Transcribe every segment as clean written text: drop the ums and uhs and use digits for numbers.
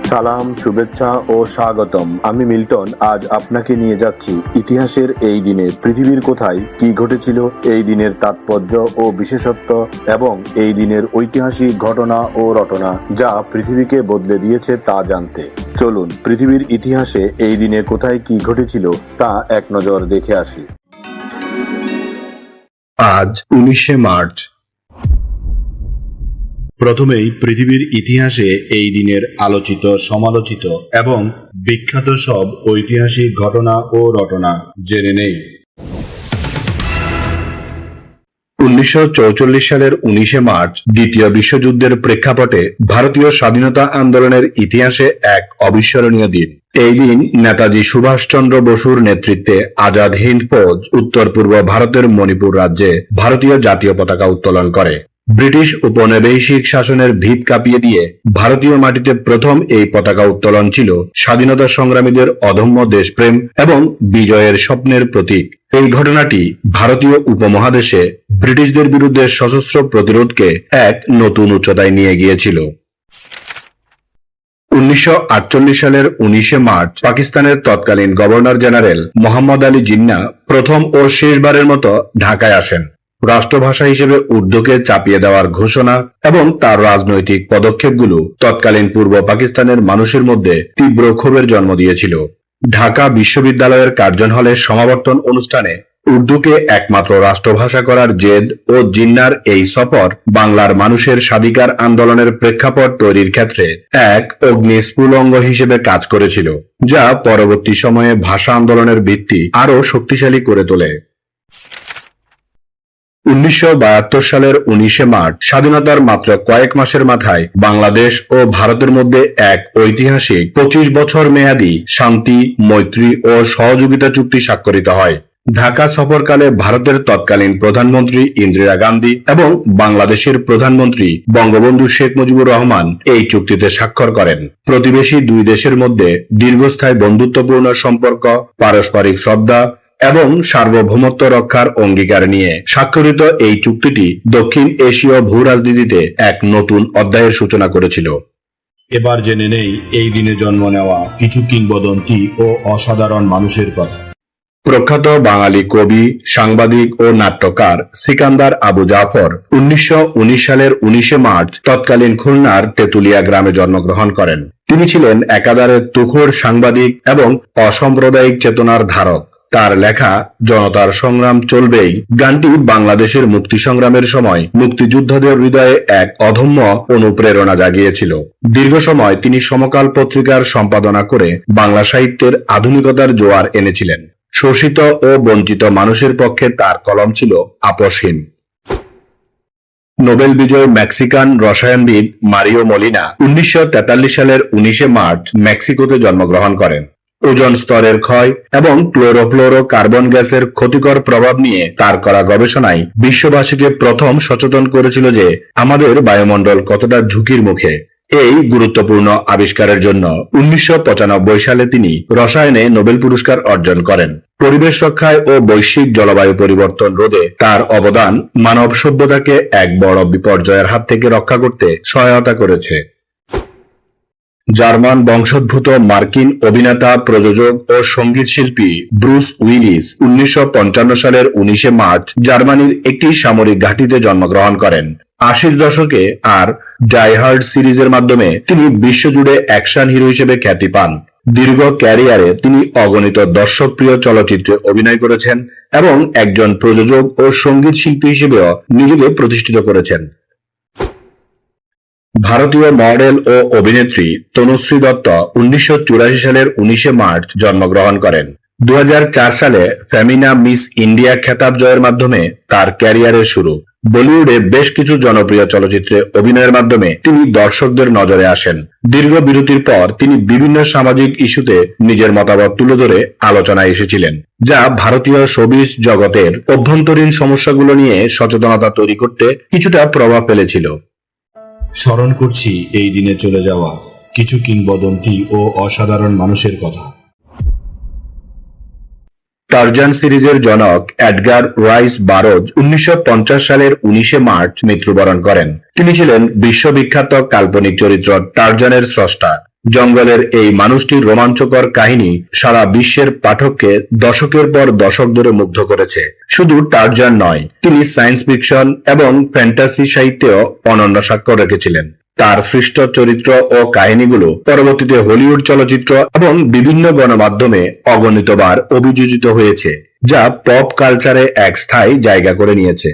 সালাম, শুভেচ্ছা ও স্বাগতম। আমি মিল্টন। আজ আপনাকে নিয়ে যাচ্ছি ইতিহাসের এই দিনে পৃথিবীর কোথায় কি ঘটেছিল, এই দিনের তাৎপর্য ও বিশেষত্ব এবং এই দিনের ঐতিহাসিক ঘটনা ও রটনা যা পৃথিবীকে বদলে দিয়েছে তা জানতে। চলুন পৃথিবীর ইতিহাসে এই দিনে কোথায় কি ঘটেছিল তা এক নজর দেখে আসি। আজ 19শে মার্চ। প্রথমেই পৃথিবীর ইতিহাসে এই দিনের আলোচিত, সমালোচিত এবং বিখ্যাত সব ঐতিহাসিক ঘটনা ও রটনা জেনে নেই। 1944 সালের 19শে মার্চ দ্বিতীয় বিশ্বযুদ্ধের প্রেক্ষাপটে ভারতীয় স্বাধীনতা আন্দোলনের ইতিহাসে এক অবিস্মরণীয় দিন। এই দিন নেতাজি সুভাষচন্দ্র বসুর নেতৃত্বে আজাদ হিন্দ ফৌজ উত্তর পূর্ব ভারতের মণিপুর রাজ্যে ভারতীয় জাতীয় পতাকা উত্তোলন করে। ব্রিটিশ উপনিবেশিক শাসনের ভিত কাঁপিয়ে দিয়ে ভারতীয় মাটিতে প্রথম এই পতাকা উত্তোলন ছিল স্বাধীনতা সংগ্রামীদের অদম্য দেশপ্রেম এবং বিজয়ের স্বপ্নের প্রতীক। এই ঘটনাটি ভারতীয় উপমহাদেশে ব্রিটিশদের বিরুদ্ধে সশস্ত্র প্রতিরোধকে এক নতুন উচ্চতায় নিয়ে গিয়েছিল। 1948 সালের 19শে মার্চ পাকিস্তানের তৎকালীন গভর্নর জেনারেল মোহাম্মদ আলী জিন্নাহ প্রথম ও শেষবারের মতো ঢাকায় আসেন। রাষ্ট্রভাষা হিসেবে উর্দুকে চাপিয়ে দেওয়ার ঘোষণা এবং তার রাজনৈতিক পদক্ষেপগুলো তৎকালীন পূর্ব পাকিস্তানের মানুষের মধ্যে তীব্র ক্ষোভের জন্ম দিয়েছিল। ঢাকা বিশ্ববিদ্যালয়ের কার্জন হলে সমাবর্তন অনুষ্ঠানে উর্দুকে একমাত্র রাষ্ট্রভাষা করার জেদ ও জিন্নাহর এই সফর বাংলার মানুষের স্বাধিকার আন্দোলনের প্রেক্ষাপট তৈরির ক্ষেত্রে এক অগ্নিস্ফুলঙ্গ হিসেবে কাজ করেছিল, যা পরবর্তী সময়ে ভাষা আন্দোলনের ভিত্তি আরও শক্তিশালী করে তোলে। 1972 সালের 19শে মার্চ স্বাধীনতার মাত্র কয়েক মাসের মাথায় বাংলাদেশ ও ভারতের মধ্যে এক ঐতিহাসিক 25 বছর মেয়াদী শান্তি, মৈত্রী ও সহযোগিতা চুক্তি স্বাক্ষরিত হয়। ঢাকা সফরকালে ভারতের তৎকালীন প্রধানমন্ত্রী ইন্দিরা গান্ধী এবং বাংলাদেশের প্রধানমন্ত্রী বঙ্গবন্ধু শেখ মুজিবুর রহমান এই চুক্তিতে স্বাক্ষর করেন। প্রতিবেশী দুই দেশের মধ্যে দীর্ঘস্থায়ী বন্ধুত্বপূর্ণ সম্পর্ক, পারস্পরিক শ্রদ্ধা এবং সার্বভৌমত্ব রক্ষার অঙ্গীকার নিয়ে স্বাক্ষরিত এই চুক্তিটি দক্ষিণ এশীয় ভূ রাজনীতিতে এক নতুন অধ্যায়ের সূচনা করেছিল। এবার জেনে নেই এই দিনে জন্ম নেওয়া কিছু কিংবদন্তি ও অসাধারণ মানুষের কথা। প্রখ্যাত বাঙালি কবি, সাংবাদিক ও নাট্যকার সিকান্দার আবু জাফর 1919 সালের 19শে মার্চ তৎকালীন খুলনার তেঁতুলিয়া গ্রামে জন্মগ্রহণ করেন। তিনি ছিলেন একাধারে তুখোড় সাংবাদিক এবং অসাম্প্রদায়িক চেতনার ধারক। তার লেখা জনতার সংগ্রাম চলবেই গানটি বাংলাদেশের মুক্তি সংগ্রামের সময় মুক্তিযোদ্ধাদের হৃদয়ে এক অদম্য অনুপ্রেরণা জাগিয়েছিল। দীর্ঘ সময় তিনি সমকাল পত্রিকার সম্পাদনা করে বাংলা সাহিত্যের আধুনিকতার জোয়ার এনেছিলেন। শোষিত ও বঞ্চিত মানুষের পক্ষে তার কলম ছিল আপোষহীন। নোবেল বিজয়ী মেক্সিকান রসায়নবিদ মারিও মলিনা 1943 সালের 19শে মার্চ মেক্সিকোতে জন্মগ্রহণ করেন। ওজোন স্তরের ক্ষয় এবং ক্লোরোফ্লোরো কার্বন গ্যাসের ক্ষতিকর প্রভাব নিয়ে তার করা গবেষণায় বিশ্ববাসীকে প্রথম সচেতন করেছিল যে আমাদের বায়ুমণ্ডল কতটা ঝুঁকির মুখে। এই গুরুত্বপূর্ণ আবিষ্কারের জন্য 1995 সালে তিনি রসায়নে নোবেল পুরস্কার অর্জন করেন। পরিবেশ রক্ষায় ও বৈশ্বিক জলবায়ু পরিবর্তন রোধে তার অবদান মানব সভ্যতাকে এক বড় বিপর্যয়ের হাত থেকে রক্ষা করতে সহায়তা করেছে। জার্মান বংশোদ্ভূত মার্কিন অভিনেতা, প্রযোজক ও সঙ্গীত শিল্পী ব্রুস উইলিস 1955 সালের 19শে মার্চ জার্মানির একটি সামরিক ঘাঁটিতে জন্মগ্রহণ করেন। 80 দশকে আর ডাই হার্ড সিরিজের মাধ্যমে তিনি বিশ্বজুড়ে অ্যাকশন হিরো হিসেবে খ্যাতি পান। দীর্ঘ ক্যারিয়ারে তিনি অগণিত দর্শকপ্রিয় চলচ্চিত্রে অভিনয় করেছেন এবং একজন প্রযোজক ও সঙ্গীত শিল্পী হিসেবেও নিজেকে প্রতিষ্ঠিত করেছেন। ভারতীয় মডেল ও অভিনেত্রী তনুশ্রী দত্ত 1984 সালের 19শে মার্চ জন্মগ্রহণ করেন। 2004 সালে ফেমিনা মিস ইন্ডিয়া খেতাব জয়ের মাধ্যমে তার ক্যারিয়ারের শুরু। বলিউডে বেশ কিছু জনপ্রিয় চলচ্চিত্রে অভিনয়ের মাধ্যমে তিনি দর্শকদের নজরে আসেন। দীর্ঘ বিরতির পর তিনি বিভিন্ন সামাজিক ইস্যুতে নিজের মতামত তুলে ধরে আলোচনায় এসেছিলেন, যা ভারতীয় শোবিজ জগতের অভ্যন্তরীণ সমস্যাগুলো নিয়ে সচেতনতা তৈরি করতে কিছুটা প্রভাব ফেলেছিল। স্মরণ করছি এই দিনে চলে যাওয়া কিছু কিংবদন্তি ও অসাধারণ মানুষের কথা। টারজান সিরিজের জনক এডগার রাইস বারোজ 1950 সালের 19শে মার্চ মৃত্যুবরণ করেন। তিনি ছিলেন বিশ্ববিখ্যাত কাল্পনিক চরিত্র টারজানের স্রষ্টা। জঙ্গলের এই মানুষটির রোমাঞ্চকর কাহিনী সারা বিশ্বের পাঠককে দশকের পর দশক ধরে মুগ্ধ করেছে। শুধু টারজান নয়, তিনি সায়েন্স ফিকশন এবং ফ্যান্টাসি সাহিত্যেও অনন্য স্বাক্ষর রেখেছিলেন। তার সৃষ্ট চরিত্র ও কাহিনীগুলো পরবর্তীতে হলিউড চলচ্চিত্র এবং বিভিন্ন গণমাধ্যমে অগণিতবার অভিযোজিত হয়েছে, যা পপ কালচারে এক স্থায়ী জায়গা করে নিয়েছে।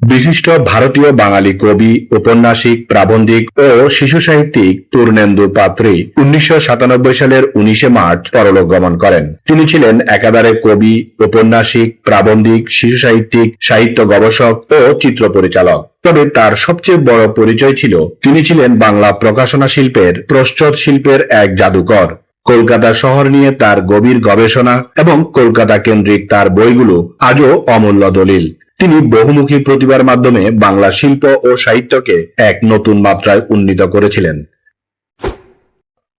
বিশিষ্ট ভারতীয় বাঙালি কবি, ঔপন্যাসিক, প্রাবন্ধিক ও শিশু সাহিত্যিক পূর্ণেন্দু পাত্রী 1997 সালের 19 মার্চ পরলোক গমন করেন। তিনি ছিলেন একাধারে কবি, ঔপন্যাসিক, প্রাবন্ধিক, শিশু সাহিত্যিক, সাহিত্য গবেষক ও চিত্র পরিচালক। তবে তার সবচেয়ে বড় পরিচয় ছিল তিনি ছিলেন বাংলা প্রকাশনা শিল্পের প্রচ্ছদ শিল্পের এক জাদুকর। কলকাতা শহর নিয়ে তার গভীর গবেষণা এবং কলকাতা কেন্দ্রিক তার বইগুলো আজও অমূল্য দলিল। তিনি বহুমুখী প্রতিভার মাধ্যমে বাংলা শিল্প ও সাহিত্যকে এক নতুন মাত্রায় উন্নীত করেছিলেন।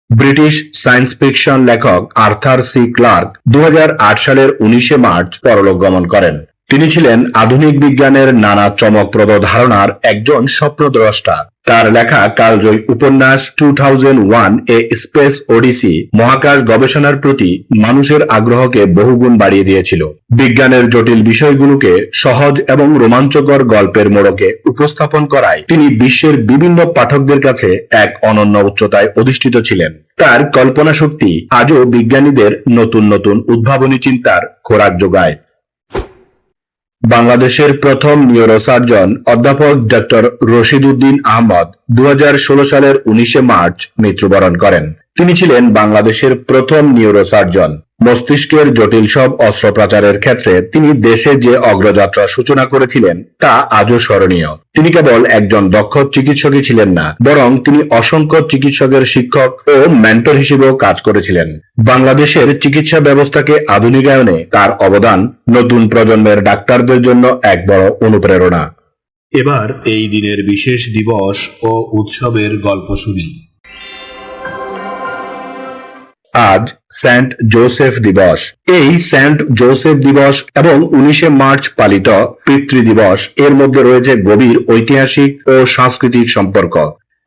ব্রিটিশ সায়েন্স ফিকশন লেখক আর্থার সি ক্লার্ক 2008 সালের 19 মার্চ পরলোক গমন করেন। তিনি ছিলেন আধুনিক বিজ্ঞানের নানা চমকপ্রদ ধারণার একজন স্বপ্নদ্রষ্টা। তার লেখা কালজয়ী উপন্যাস 2001 এ স্পেস ওডিসি মহাকাশ গবেষণার প্রতি মানুষের আগ্রহকে বহুগুণ বাড়িয়ে দিয়েছিল। বিজ্ঞানের জটিল বিষয়গুলোকে সহজ এবং রোমাঞ্চকর গল্পের মোড়কে উপস্থাপন করায় তিনি বিশ্বের বিভিন্ন পাঠকদের কাছে এক অনন্য উচ্চতায় অধিষ্ঠিত ছিলেন। তার কল্পনা শক্তি আজও বিজ্ঞানীদের নতুন নতুন উদ্ভাবনী চিন্তার খোরাক যোগায়। বাংলাদেশের প্রথম নিউরোসার্জন অধ্যাপক ডক্টর রশিদ উদ্দিন আহমদ 2016 সালের 19 মার্চ মৃত্যুবরণ করেন। তিনি ছিলেন বাংলাদেশের প্রথম নিউরোসার্জন। মস্তিষ্কের জটিল সব অস্ত্রোপচারের ক্ষেত্রে তিনি দেশে যে অগ্রযাত্রার সূচনা করেছিলেন তা আজও স্মরণীয়। তিনি কেবল একজন দক্ষ চিকিৎসকই ছিলেন না, বরং তিনি অসংখ্য চিকিৎসকের শিক্ষক ও মেন্টর হিসেবেও কাজ করেছিলেন। বাংলাদেশের চিকিৎসা ব্যবস্থাকে আধুনিকায়নে তার অবদান নতুন প্রজন্মের ডাক্তারদের জন্য এক বড় অনুপ্রেরণা। এবার এই দিনের বিশেষ দিবস ও উৎসবের গল্প শুনি। আজ সেন্ট জোসেফ দিবস। এই সেন্ট জোসেফ দিবস এবং 19 মার্চ পালিত পিতৃ দিবস এর মধ্যে রয়েছে গভীর ঐতিহাসিক ও সাংস্কৃতিক সম্পর্ক।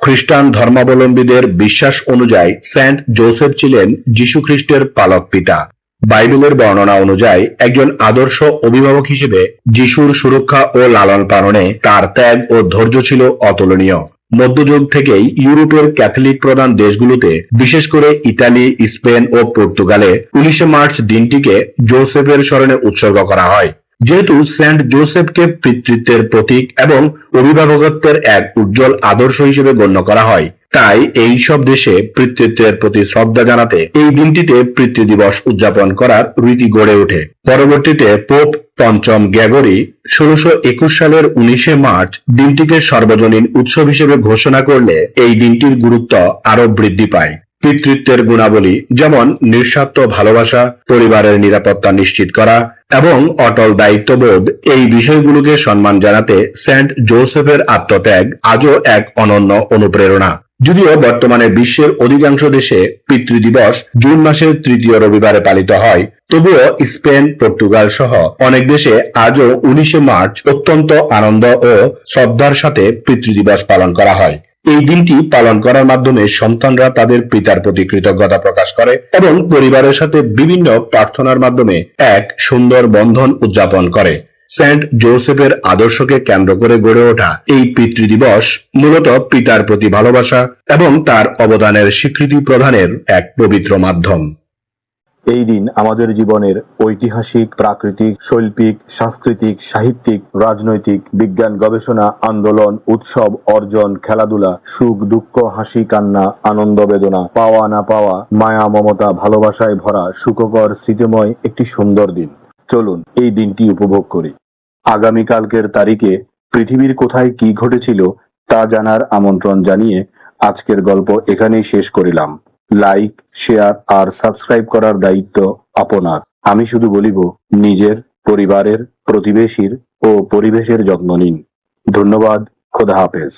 খ্রিস্টান ধর্মাবলম্বীদের বিশ্বাস অনুযায়ী সেন্ট জোসেফ ছিলেন যীশু খ্রিস্টের পালক পিতা। বাইবেলের বর্ণনা অনুযায়ী একজন আদর্শ অভিভাবক হিসেবে যিশুর সুরক্ষা ও লালন পালনে তার ত্যাগ ও ধৈর্য ছিল অতুলনীয়। মধ্যযুগ থেকেই ইউরোপের ক্যাথলিক প্রধান দেশগুলোতে, বিশেষ করে ইতালি, স্পেন ও পর্তুগালে 19 মার্চ দিনটিকে জোসেফের স্মরণে উৎসর্গ করা হয়। যেহেতু সেন্ট জোসেফকে পিতৃত্বের প্রতীক এবং অভিভাবকত্বের এক উজ্জ্বল আদর্শ হিসেবে গণ্য করা হয়, তাই এই সব দেশে পিতৃত্বের প্রতি শ্রদ্ধা জানাতে এই দিনটিতে পিতৃ দিবস উদযাপন করার রীতি গড়ে ওঠে। পরবর্তীতে পোপ পঞ্চম গ্রেগরি 1621 সালের 19 মার্চ দিনটিকে সর্বজনীন উৎসব হিসেবে ঘোষণা করলে এই দিনটির গুরুত্ব আরো বৃদ্ধি পায়। পিতৃত্বের গুণাবলী যেমন নিঃস্বার্থ ভালোবাসা, পরিবারের নিরাপত্তা নিশ্চিত করা এবং অটল দায়িত্ববোধ, এই বিষয়গুলোকে সম্মান জানাতে সেন্ট জোসেফের আত্মত্যাগ আজও এক অনন্য অনুপ্রেরণা। যদিও বর্তমানে বিশ্বের অধিকাংশ দেশে পিতৃ দিবস জুন মাসের 3য় রবিবারে পালিত হয়, তবুও স্পেন, পর্তুগাল সহ অনেক দেশে আজও 19 মার্চ অত্যন্ত আনন্দ ও শ্রদ্ধার সাথে পিতৃ দিবস পালন করা হয়। এই দিনটি পালন করার মাধ্যমে সন্তানরা তাদের পিতার প্রতি কৃতজ্ঞতা প্রকাশ করে এবং পরিবারের সাথে বিভিন্ন প্রার্থনার মাধ্যমে এক সুন্দর বন্ধন উদযাপন করে। সেন্ট জোসেফের আদর্শকে কেন্দ্র করে গড়ে ওঠা এই পিতৃ দিবস মূলত পিতার প্রতি ভালোবাসা এবং তার অবদানের স্বীকৃতি প্রদানের এক পবিত্র মাধ্যম। এই দিন আমাদের জীবনের ঐতিহাসিক, প্রাকৃতিক, শৈল্পিক, সাংস্কৃতিক, সাহিত্যিক, রাজনৈতিক, বিজ্ঞান, গবেষণা, আন্দোলন, উৎসব, অর্জন, খেলাধুলা, সুখ দুঃখ, হাসি কান্না, আনন্দ বেদনা, পাওয়া না পাওয়া, মায়া মমতা, ভালোবাসায় ভরা সুখকর স্মৃতিময় একটি সুন্দর দিন। চলুন এই দিনটি উপভোগ করি। আগামীকালকের তারিখে পৃথিবীর কোথায় কি ঘটেছিল তা জানার আমন্ত্রণ জানিয়ে আজকের গল্প এখানেই শেষ করিলাম। লাইক, শেয়ার আর সাবস্ক্রাইব করার দায়িত্ব আপনার। আমি শুধু বলিব, নিজের, পরিবারের, প্রতিবেশীর ও পরিবেশের যত্ন নিন। ধন্যবাদ। খোদা হাফেজ।